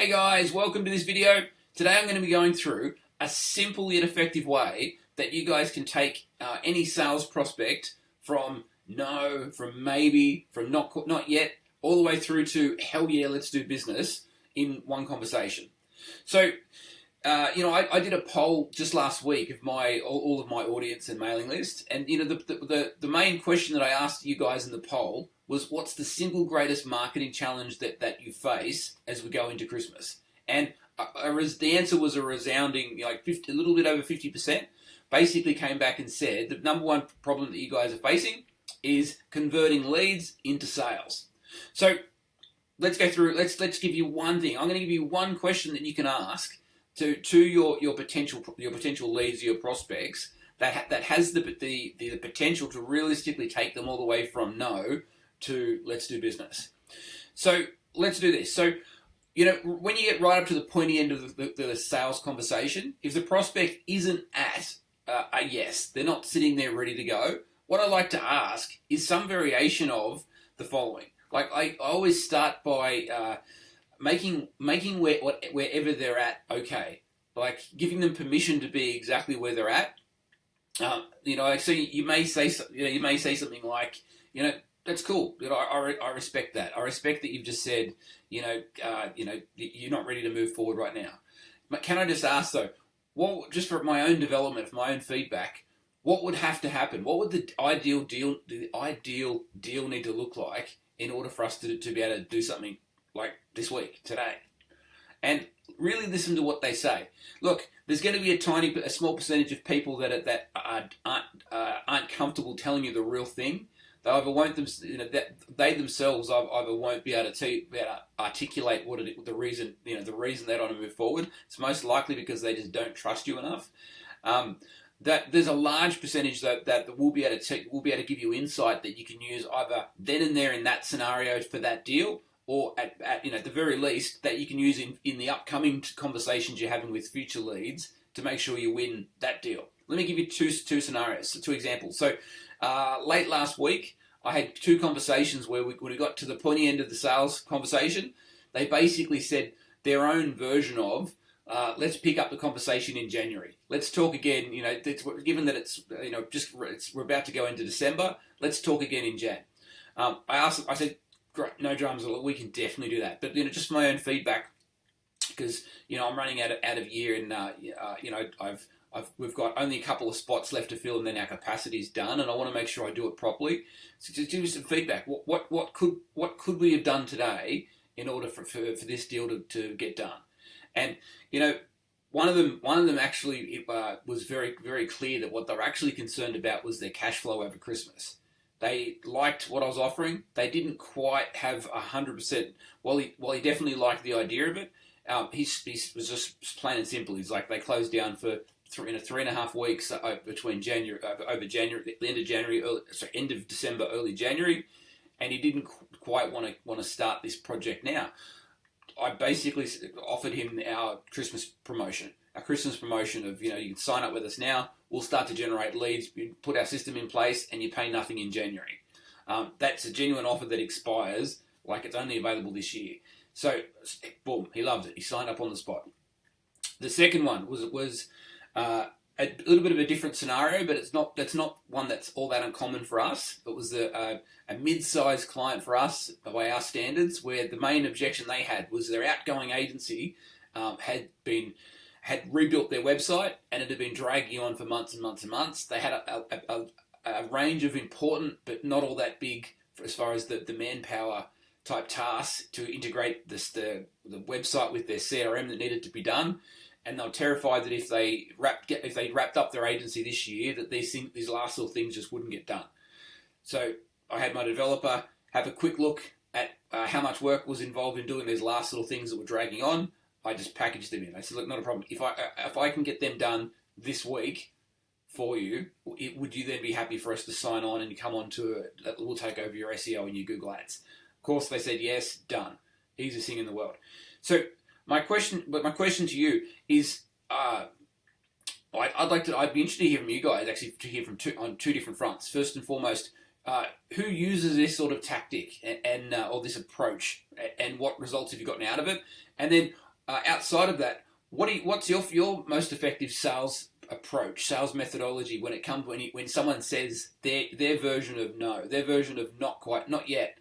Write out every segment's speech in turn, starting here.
Hey guys, welcome to this video. Today I'm going to be going through a simple yet effective way that you guys can take any sales prospect from no, from maybe, from not yet, all the way through to hell yeah, let's do business in one conversation. So, I did a poll just last week of all of my audience and mailing list, and the main question that I asked you guys in the poll was, what's the single greatest marketing challenge that you face as we go into Christmas? And the answer was a resounding, a little bit over 50%. Basically came back and said the number one problem that you guys are facing is converting leads into sales. So let's go through. Let's give you one thing. I'm going to give you one question that you can ask to your potential leads, your prospects, that has the potential to realistically take them all the way from no to let's do business. So let's do this. So, when you get right up to the pointy end of the sales conversation, if the prospect isn't at a yes, they're not sitting there ready to go, what I like to ask is some variation of the following. Like, I always start by making wherever they're at okay. Like, giving them permission to be exactly where they're at. So you may say something like, that's cool. I respect that. I respect that you've just said, you're not ready to move forward right now. But can I just ask though, just for my own development, for my own feedback, what would have to happen? What would the ideal deal need to look like in order for us to be able to do something like this week, today? And really listen to what they say. Look, there's going to be a small percentage of people that aren't comfortable telling you the real thing. They either won't they themselves either won't be able to articulate the reason they don't want to move forward. It's most likely because they just don't trust you enough. That there's a large percentage that will be able to give you insight that you can use either then and there in that scenario for that deal, or at the very least that you can use in the upcoming conversations you're having with future leads to make sure you win that deal. Let me give you two scenarios, two examples. So late last week, I had two conversations where when we got to the pointy end of the sales conversation, they basically said their own version of, let's pick up the conversation in January. Let's talk again. Given that we're about to go into December, let's talk again in Jan. I said, great, no dramas. We can definitely do that. But just my own feedback, because I'm running out of year, and we've got only a couple of spots left to fill, and then our capacity is done, and I want to make sure I do it properly. So just give me some feedback. What could we have done today in order for this deal to get done? And one of them actually was very, very clear that what they were actually concerned about was their cash flow over Christmas. They liked what I was offering. They didn't quite have 100%. While he definitely liked the idea of it, he was just plain and simple. He's like, they closed down for 3.5 weeks between end of December, early January, and he didn't quite want to start this project now. I basically offered him our Christmas promotion of, you can sign up with us now, we'll start to generate leads, put our system in place, and you pay nothing in January. That's a genuine offer that expires, like it's only available this year. So, boom, he loved it. He signed up on the spot. The second one was a little bit of a different scenario, but that's not one that's all that uncommon for us. It was a mid-sized client for us, by our standards, where the main objection they had was their outgoing agency had rebuilt their website, and it had been dragging on for months and months and months. They had a range of important but not all that big as far as the manpower type tasks to integrate the website with their CRM that needed to be done. And they were terrified that if they wrapped up their agency this year, that these last little things just wouldn't get done. So I had my developer have a quick look at how much work was involved in doing these last little things that were dragging on. I just packaged them in. I said, look, not a problem. If I can get them done this week for you, would you then be happy for us to sign on and come on to it? We'll take over your SEO and your Google Ads. Of course, they said yes, done. Easiest thing in the world. So my question to you is, I'd be interested to hear from you guys, actually, to hear from on two different fronts. First and foremost, who uses this sort of tactic or this approach, and what results have you gotten out of it? And then outside of that, what's your most effective sales approach, sales methodology when it comes when someone says their version of no, their version of not quite, not yet,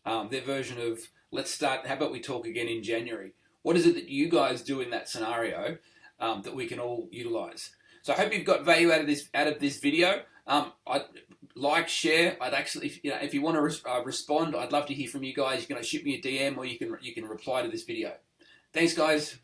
their version of let's start. How about we talk again in January? What is it that you guys do in that scenario that we can all utilize? So I hope you've got value out of this video. I'd like, share. I'd actually, if you want to respond, I'd love to hear from you guys. You can shoot me a DM or you can reply to this video. Thanks, guys.